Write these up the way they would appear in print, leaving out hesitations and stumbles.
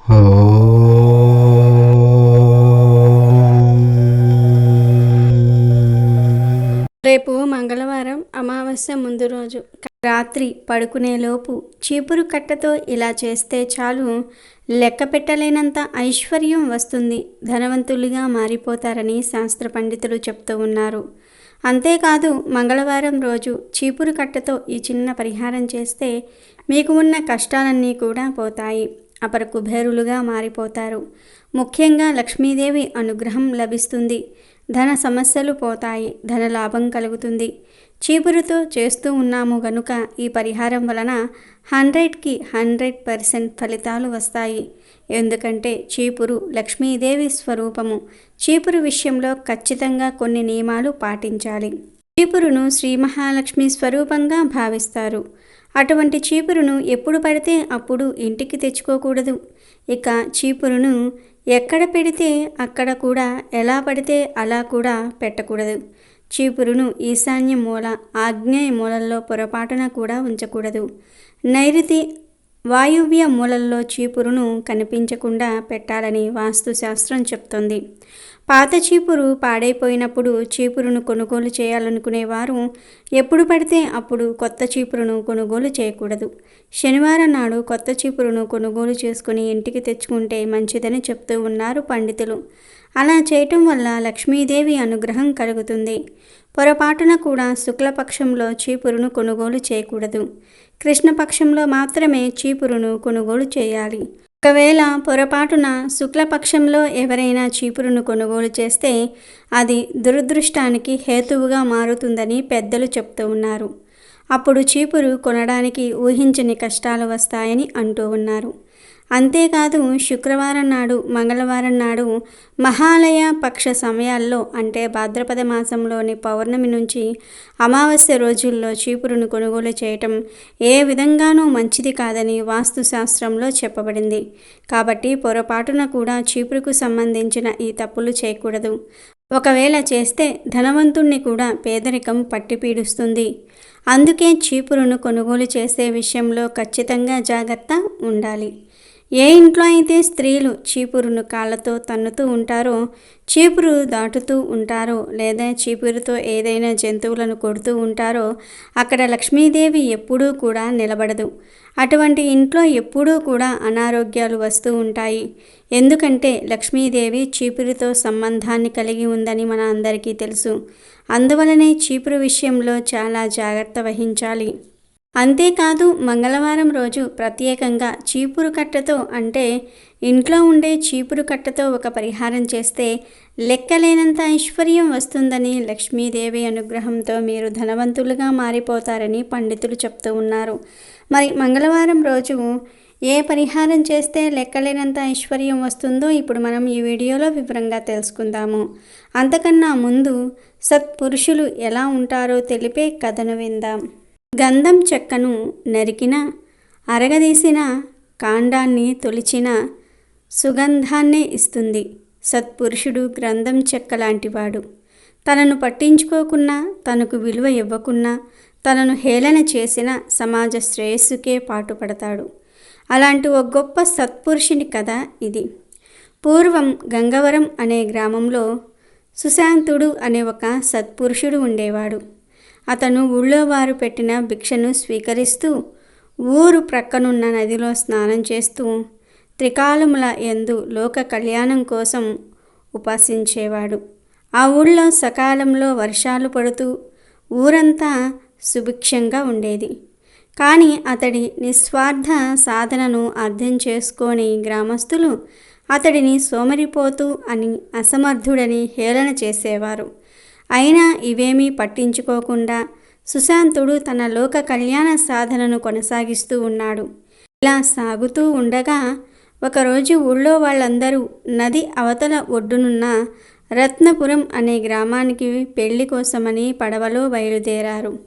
రేపు మంగళవారం అమావాస్య ముందు రోజు రాత్రి పడుకునేలోపు చీపురు కట్టతో ఇలా చేస్తే చాలు, లెక్క పెట్టలేనంత ఐశ్వర్యం వస్తుంది, ధనవంతులుగా మారిపోతారని శాస్త్ర పండితులు చెప్తూ ఉన్నారు. అంతేకాదు, మంగళవారం రోజు చీపురు కట్టతో ఈ చిన్న పరిహారం చేస్తే మీకు ఉన్న కష్టాలన్నీ కూడా పోతాయి, అపర కుబేరులుగా మారిపోతారు. ముఖ్యంగా లక్ష్మీదేవి అనుగ్రహం లభిస్తుంది, ధన సమస్యలు పోతాయి, ధన లాభం కలుగుతుంది. చీపురుతో చేస్తూ ఉన్నాము గనుక ఈ పరిహారం వలన 100కి 100% ఫలితాలు వస్తాయి. ఎందుకంటే చీపురు లక్ష్మీదేవి స్వరూపము. చీపురు విషయంలో ఖచ్చితంగా కొన్ని నియమాలు పాటించాలి. చీపురును శ్రీ మహాలక్ష్మి స్వరూపంగా భావిస్తారు. అటువంటి చీపురును ఎప్పుడు పడితే అప్పుడు ఇంటికి తెచ్చుకోకూడదు. ఇక చీపురును ఎక్కడ పెడితే అక్కడ కూడా, ఎలా పడితే అలా కూడా పెట్టకూడదు. చీపురును ఈశాన్య మూల, ఆగ్నేయ మూలల్లో పొరపాటున కూడా ఉంచకూడదు. నైరుతి, వాయువ్య మూలల్లో చీపురును కనిపించకుండా పెట్టాలని వాస్తుశాస్త్రం చెప్తోంది. పాత చీపురు పాడైపోయినప్పుడు చీపురును కొనుగోలు చేయాలనుకునేవారు ఎప్పుడు పడితే అప్పుడు కొత్త చీపురును కొనుగోలు చేయకూడదు. శనివారం నాడు కొత్త చీపురును కొనుగోలు చేసుకుని ఇంటికి తెచ్చుకుంటే మంచిదని చెప్తూ ఉన్నారు పండితులు. అలా చేయటం వల్ల లక్ష్మీదేవి అనుగ్రహం కలుగుతుంది. పొరపాటున కూడా శుక్లపక్షంలో చీపురును కొనుగోలు చేయకూడదు. కృష్ణపక్షంలో మాత్రమే చీపురును కొనుగోలు చేయాలి. ఒకవేళ పొరపాటున శుక్లపక్షంలో ఎవరైనా చీపురును కొనుగోలు చేస్తే అది దురదృష్టానికి హేతువుగా మారుతుందని పెద్దలు చెప్తూ ఉన్నారు. అప్పుడు చీపురు కొనడానికి ఊహించని కష్టాలు వస్తాయని అంటూ ఉన్నారు. అంతేకాదు, శుక్రవారం నాడు, మంగళవారం నాడు, మహాలయ పక్ష సమయాల్లో అంటే భాద్రపద మాసంలోని పౌర్ణమి నుంచి అమావాస్య రోజుల్లో చీపురును కొనుగోలు చేయటం ఏ విధంగానూ మంచిది కాదని వాస్తుశాస్త్రంలో చెప్పబడింది. కాబట్టి పొరపాటున కూడా చీపురుకు సంబంధించిన ఈ తప్పులు చేయకూడదు. ఒకవేళ చేస్తే ధనవంతుణ్ణి కూడా పేదరికం పట్టిపీడుస్తుంది. అందుకే చీపురును కొనుగోలు చేసే విషయంలో ఖచ్చితంగా జాగ్రత్త ఉండాలి. ఏ ఇంట్లో అయితే స్త్రీలు చీపురును కాళ్ళతో తన్నుతూ ఉంటారో, చీపురు దాటుతూ ఉంటారో, లేదా చీపురుతో ఏదైనా జంతువులను కొడుతూ ఉంటారో అక్కడ లక్ష్మీదేవి ఎప్పుడూ కూడా నిలబడదు. అటువంటి ఇంట్లో ఎప్పుడూ కూడా అనారోగ్యాలు వస్తూ ఉంటాయి. ఎందుకంటే లక్ష్మీదేవి చీపురుతో సంబంధాన్ని కలిగి ఉందని మన అందరికీ తెలుసు. అందువలనే చీపురు విషయంలో చాలా జాగ్రత్త వహించాలి. అంతేకాదు, మంగళవారం రోజు ప్రత్యేకంగా చీపురు కట్టతో అంటే ఇంట్లో ఉండే చీపురు కట్టతో ఒక పరిహారం చేస్తే లెక్కలేనంత ఐశ్వర్యం వస్తుందని, లక్ష్మీదేవి అనుగ్రహంతో మీరు ధనవంతులుగా మారిపోతారని పండితులు చెప్తూ ఉన్నారు. మరి మంగళవారం రోజు ఏ పరిహారం చేస్తే లెక్కలేనంత ఐశ్వర్యం వస్తుందో ఇప్పుడు మనం ఈ వీడియోలో వివరంగా తెలుసుకుందాము. అంతకన్నా ముందు సత్పురుషులు ఎలా ఉంటారో తెలిపే కథను విందాం. గంధం చెక్కను నరికిన, అరగదీసిన, కాండాన్ని తొలిచిన సుగంధాన్నే ఇస్తుంది. సత్పురుషుడు గ్రంథం చెక్క లాంటివాడు. తనను పట్టించుకోకున్నా, తనకు విలువ ఇవ్వకున్నా, తనను హేళన చేసిన సమాజ శ్రేయస్సుకే పాటుపడతాడు. అలాంటి ఒక గొప్ప సత్పురుషుని కథ ఇది. పూర్వం గంగవరం అనే గ్రామంలో సుశాంతుడు అనే ఒక సత్పురుషుడు ఉండేవాడు. అతను ఊళ్ళో వారు పెట్టిన భిక్షను స్వీకరిస్తూ, ఊరు ప్రక్కనున్న నదిలో స్నానం చేస్తూ, త్రికాలముల యందు లోక కళ్యాణం కోసం ఉపాసించేవాడు. ఆ ఊళ్ళో సకాలంలో వర్షాలు పడుతూ ఊరంతా సుభిక్షంగా ఉండేది. కానీ అతడి నిస్వార్థ సాధనను అర్థం చేసుకొని గ్రామస్తులు అతడిని సోమరిపోతూ అని, అసమర్థుడని హేళన చేసేవారు. అయినా ఇవేమీ పట్టించుకోకుండా సుశాంతుడు తన లోక కళ్యాణ సాధనను కొనసాగిస్తూ ఉన్నాడు. ఇలా సాగుతూ ఉండగా ఒకరోజు ఊళ్ళో వాళ్ళందరూ నది అవతల ఒడ్డునున్న రత్నపురం అనే గ్రామానికి పెళ్లి కోసమని పడవలో బయలుదేరారు.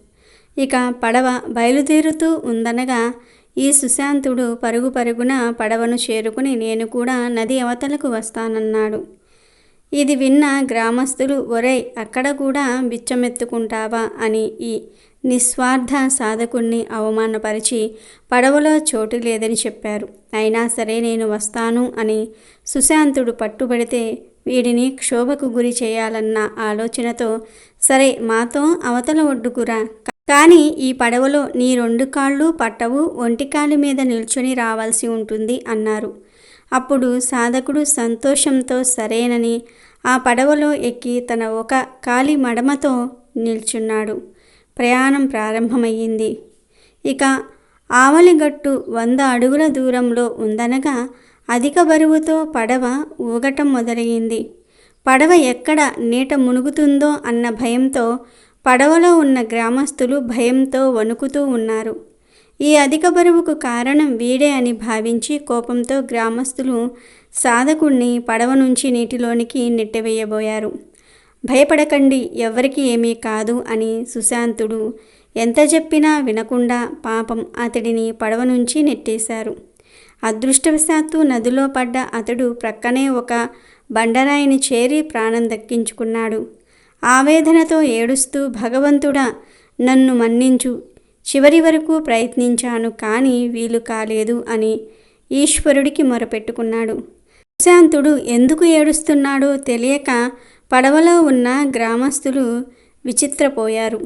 ఇక పడవ బయలుదేరుతూ ఉందనగా ఈ సుశాంతుడు పరుగు పరుగున పడవను చేరుకుని నేను కూడా నది అవతలకు వస్తానన్నాడు. ఇది విన్న గ్రామస్తులు, ఒరేయ్ అక్కడ కూడా బిచ్చమెత్తుకుంటావా అని ఈ నిస్వార్థ సాధకుణ్ణి అవమానపరిచి పడవలో చోటు లేదని చెప్పారు. అయినా సరే నేను వస్తాను అని సుశాంతుడు పట్టుబడితే వీడిని క్షోభకు గురి చేయాలన్న ఆలోచనతో సరే మాతో అవతల ఒడ్డుకురా, కానీ ఈ పడవలో నీ 2 కాళ్ళు పట్టవు, ఒంటికాలి మీద నిల్చొని రావాల్సి ఉంటుంది అన్నారు. అప్పుడు సాధకుడు సంతోషంతో సరేనని ఆ పడవలో ఎక్కి తన ఒక కాలి మడమతో నిల్చున్నాడు. ప్రయాణం ప్రారంభమయ్యింది. ఇక ఆవలిగట్టు 100 అడుగుల దూరంలో ఉందనగా అధిక బరువుతో పడవ ఊగటం మొదలయ్యింది. పడవ ఎక్కడ నీట మునుగుతుందో అన్న భయంతో పడవలో ఉన్న గ్రామస్తులు భయంతో వణుకుతూ ఉన్నారు. ఈ అధిక బరువుకు కారణం వీడే అని భావించి కోపంతో గ్రామస్తులు సాధకుణ్ణి పడవ నుంచి నీటిలోనికి నెట్టివేయబోయారు. భయపడకండి, ఎవ్వరికి ఏమీ కాదు అని సుశాంతుడు ఎంత చెప్పినా వినకుండా పాపం అతడిని పడవ నుంచి నెట్టేశారు. అదృష్టవశాత్తు నదిలో పడ్డ అతడు ప్రక్కనే ఒక బండరాయిని చేరి ప్రాణం దక్కించుకున్నాడు. ఆవేదనతో ఏడుస్తూ భగవంతుడా నన్ను మన్నించు, చివరి వరకు ప్రయత్నించాను కానీ వీలు కాలేదు అని ఈశ్వరుడికి మొరపెట్టుకున్నాడు. సుశాంతుడు ఎందుకు ఏడుస్తున్నాడో తెలియక పడవలో ఉన్న గ్రామస్తులు విచిత్రపోయారు.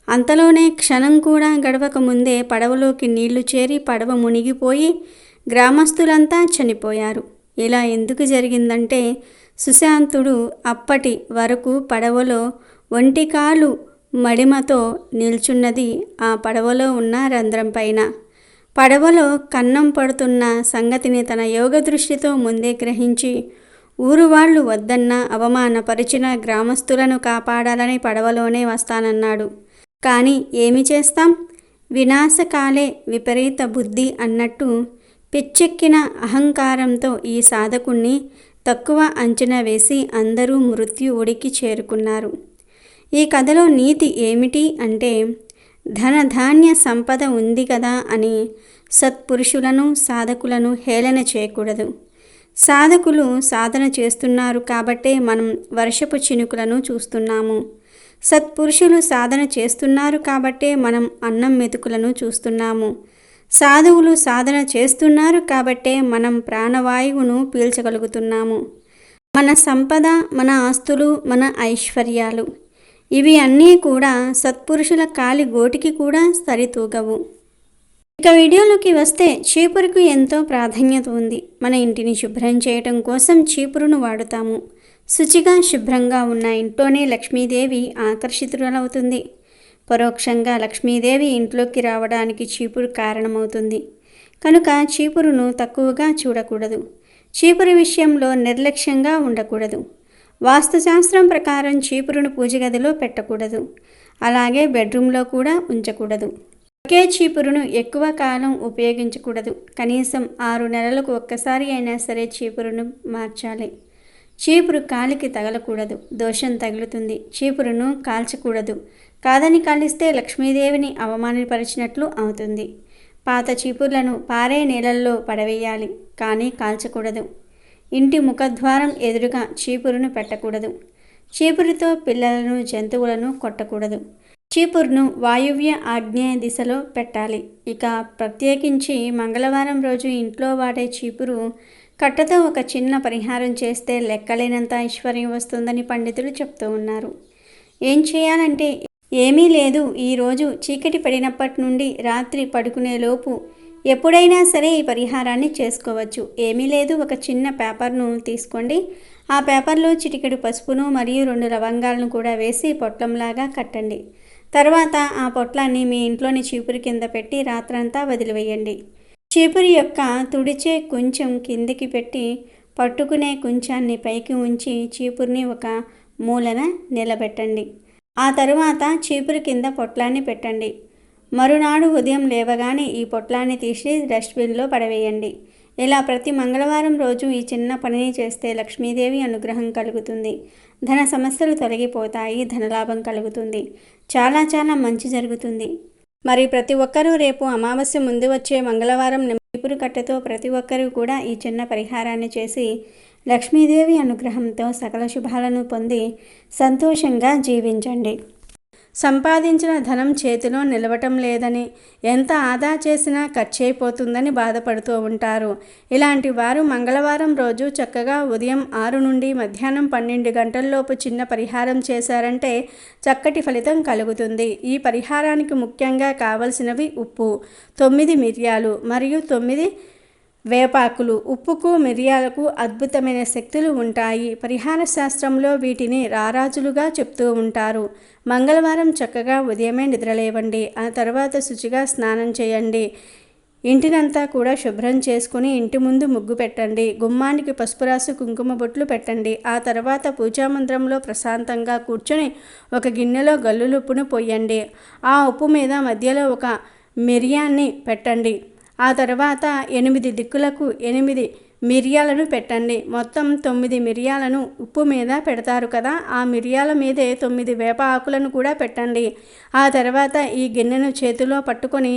అంతలోనే క్షణం కూడా గడవక ముందే పడవలోకి నీళ్లు చేరి పడవ మునిగిపోయి గ్రామస్తులంతా చనిపోయారు. ఇలా ఎందుకు జరిగిందంటే సుశాంతుడు అప్పటి వరకు పడవలో ఒంటికాలు మడిమతో నిల్చున్నది ఆ పడవలో ఉన్న రంధ్రం పైన. పడవలో కన్నం పడుతున్న సంగతిని తన యోగ దృష్టితో ముందే గ్రహించి ఊరు వాళ్ళు వద్దన్న అవమానపరిచిన గ్రామస్తులను కాపాడాలని పడవలోనే వస్తానన్నాడు. కానీ ఏమి చేస్తాం, వినాశకాలే విపరీత బుద్ధి అన్నట్టు పిచ్చెక్కిన అహంకారంతో ఈ సాధకుణ్ణి తక్కువ అంచనా వేసి అందరూ మృత్యు ఒడికి చేరుకున్నారు. ఈ కథలో నీతి ఏమిటి అంటే ధనధాన్య సంపద ఉంది కదా అని సత్పురుషులను సాధకులను హేళన చేయకూడదు. సాధకులు సాధన చేస్తున్నారు కాబట్టే మనం వర్షపు చినుకులను చూస్తున్నాము. సత్పురుషులు సాధన చేస్తున్నారు కాబట్టే మనం అన్నం మెతుకులను చూస్తున్నాము. సాధువులు సాధన చేస్తున్నారు కాబట్టే మనం ప్రాణవాయువును పీల్చగలుగుతున్నాము. మన సంపద, మన ఆస్తులు, మన ఐశ్వర్యాలు ఇవి అన్నీ కూడా సత్పురుషుల కాలి గోటికి కూడా సరితూగవు. ఇక వీడియోలోకి వస్తే చీపురుకు ఎంతో ప్రాధాన్యత ఉంది. మన ఇంటిని శుభ్రం చేయటం కోసం చీపురును వాడుతాము. శుచిగా శుభ్రంగా ఉన్న ఇంట్లోనే లక్ష్మీదేవి ఆకర్షితురాలవుతుంది. పరోక్షంగా లక్ష్మీదేవి ఇంట్లోకి రావడానికి చీపురు కారణమవుతుంది. కనుక చీపురును తక్కువగా చూడకూడదు. చీపురు విషయంలో నిర్లక్ష్యంగా ఉండకూడదు. వాస్తుశాస్త్రం ప్రకారం చీపురును పూజగదిలో పెట్టకూడదు. అలాగే బెడ్రూమ్లో కూడా ఉంచకూడదు. ఒకే చీపురును ఎక్కువ కాలం ఉపయోగించకూడదు. కనీసం 6 నెలలకు ఒక్కసారి అయినా సరే చీపురును మార్చాలి. చీపురు కాలికి తగలకూడదు, దోషం తగులుతుంది. చీపురును కాల్చకూడదు. కాదని కాలిస్తే లక్ష్మీదేవిని అవమానపరిచినట్లు అవుతుంది. పాత చీపుర్లను పారే నీళ్ళల్లో పడవేయాలి, కానీ కాల్చకూడదు. ఇంటి ముఖద్వారం ఎదురుగా చీపురును పెట్టకూడదు. చీపురుతో పిల్లలను, జంతువులను కొట్టకూడదు. చీపురును వాయువ్య ఆగ్నేయ దిశలో పెట్టాలి. ఇక ప్రత్యేకించి మంగళవారం రోజు ఇంట్లో వాడే చీపురు కట్టతో ఒక చిన్న పరిహారం చేస్తే లెక్కలేనంత ఐశ్వర్యం వస్తుందని పండితులు చెప్తూ ఉన్నారు. ఏం చేయాలంటే ఏమీ లేదు. ఈరోజు చీకటి పడినప్పటి నుండి రాత్రి పడుకునేలోపు ఎప్పుడైనా సరే ఈ పరిహారాన్ని చేసుకోవచ్చు. ఏమీ లేదు, ఒక చిన్న పేపర్ను తీసుకోండి. ఆ పేపర్లో చిటికెడు పసుపును మరియు 2 లవంగాలను కూడా వేసి పొట్లంలాగా కట్టండి. తర్వాత ఆ పొట్లాన్ని మీ ఇంట్లోని చీపురు కింద పెట్టి రాత్రంతా వదిలివేయండి. చీపురు యొక్క తుడిచే కొంచెం కిందికి పెట్టి పట్టుకునే కొంచాన్ని పైకి ఉంచి చీపురుని ఒక మూలన నిలబెట్టండి. ఆ తరువాత చీపురు కింద పొట్లాన్ని పెట్టండి. మరునాడు ఉదయం లేవగానే ఈ పొట్లాన్ని తీసి డస్ట్బిన్లో పడవేయండి. ఇలా ప్రతి మంగళవారం రోజు ఈ చిన్న పనిని చేస్తే లక్ష్మీదేవి అనుగ్రహం కలుగుతుంది. ధన సమస్యలు తొలగిపోతాయి, ధనలాభం కలుగుతుంది. చాలా చాలా మంచి జరుగుతుంది. మరి ప్రతి ఒక్కరూ రేపు అమావాస్య ముందు వచ్చే మంగళవారం చీపురు కట్టెతో ప్రతి ఒక్కరూ కూడా ఈ చిన్న పరిహారాన్ని చేసి లక్ష్మీదేవి అనుగ్రహంతో సకల శుభాలను పొంది సంతోషంగా జీవించండి. సంపాదించిన ధనం చేతిలో నిలవటం లేదని, ఎంత ఆదా చేసినా ఖర్చు అయిపోతుందని బాధపడుతూ ఉంటారు. ఇలాంటి వారు మంగళవారం రోజు చక్కగా ఉదయం 6 నుండి మధ్యాహ్నం 12 గంటల్లోపు చిన్న పరిహారం చేశారంటే చక్కటి ఫలితం కలుగుతుంది. ఈ పరిహారానికి ముఖ్యంగా కావలసినవి ఉప్పు, 9 మిరియాలు మరియు 9 వేపాకులు. ఉప్పుకు మిరియాలకు అద్భుతమైన శక్తులు ఉంటాయి. పరిహార శాస్త్రంలో వీటిని రారాజులుగా చెప్తూ ఉంటారు. మంగళవారం చక్కగా ఉదయమే నిద్రలేవండి. ఆ తర్వాత శుచిగా స్నానం చేయండి. ఇంటినంతా కూడా శుభ్రం చేసుకుని ఇంటి ముందు ముగ్గు పెట్టండి. గుమ్మానికి పసుపు రాసి కుంకుమ బొట్లు పెట్టండి. ఆ తర్వాత పూజామందిరంలో ప్రశాంతంగా కూర్చొని ఒక గిన్నెలో గల్లులుప్పును పొయ్యండి. ఆ ఉప్పు మీద మధ్యలో ఒక మిరియాన్ని పెట్టండి. ఆ తర్వాత 8 దిక్కులకు 8 మిరియాలను పెట్టండి. మొత్తం 9 మిరియాలను ఉప్పు మీద పెడతారు కదా, ఆ మిరియాల మీదే 9 వేప ఆకులను కూడా పెట్టండి. ఆ తర్వాత ఈ గిన్నెను చేతిలో పట్టుకొని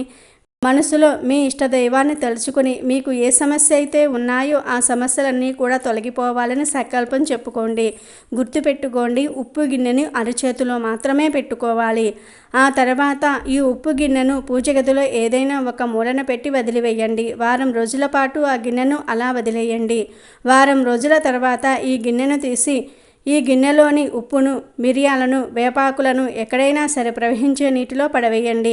మనసులో మీ ఇష్టదైవాన్ని తలుచుకొని మీకు ఏ సమస్య అయితే ఉన్నాయో ఆ సమస్యలన్నీ కూడా తొలగిపోవాలని సంకల్పం చెప్పుకోండి. గుర్తుపెట్టుకోండి, ఉప్పు గిన్నెని అరచేతిలో మాత్రమే పెట్టుకోవాలి. ఆ తర్వాత ఈ ఉప్పు గిన్నెను పూజ గదిలో ఏదైనా ఒక మూలన పెట్టి వదిలివేయండి. వారం రోజుల పాటు ఆ గిన్నెను అలా వదిలేయండి. వారం రోజుల తర్వాత ఈ గిన్నెను తీసి ఈ గిన్నెలోని ఉప్పును, మిరియాలను, వేపాకులను ఎక్కడైనా సరే ప్రవహించే నీటిలో పడవేయండి.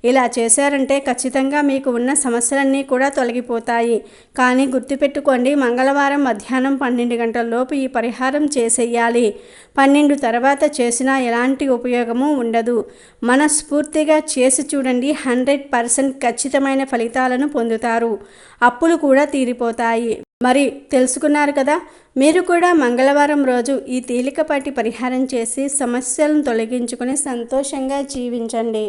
ఇలా చేశారంటే ఖచ్చితంగా మీకు ఉన్న సమస్యలన్నీ కూడా తొలగిపోతాయి. కానీ గుర్తుపెట్టుకోండి, మంగళవారం మధ్యాహ్నం 12 గంటలలోపు ఈ పరిహారం చేసేయాలి. 12 తర్వాత చేసినా ఎలాంటి ఉపయోగము ఉండదు. మనస్ఫూర్తిగా చేసి చూడండి, 100% ఖచ్చితమైన ఫలితాలను పొందుతారు. అప్పులు కూడా తీరిపోతాయి. మరి తెలుసుకున్నారు కదా. మీరు కూడా మంగళవారం రోజు ఈ తేలికపాటి పరిహారం చేసి సమస్యలను తొలగించుకొని సంతోషంగా జీవించండి.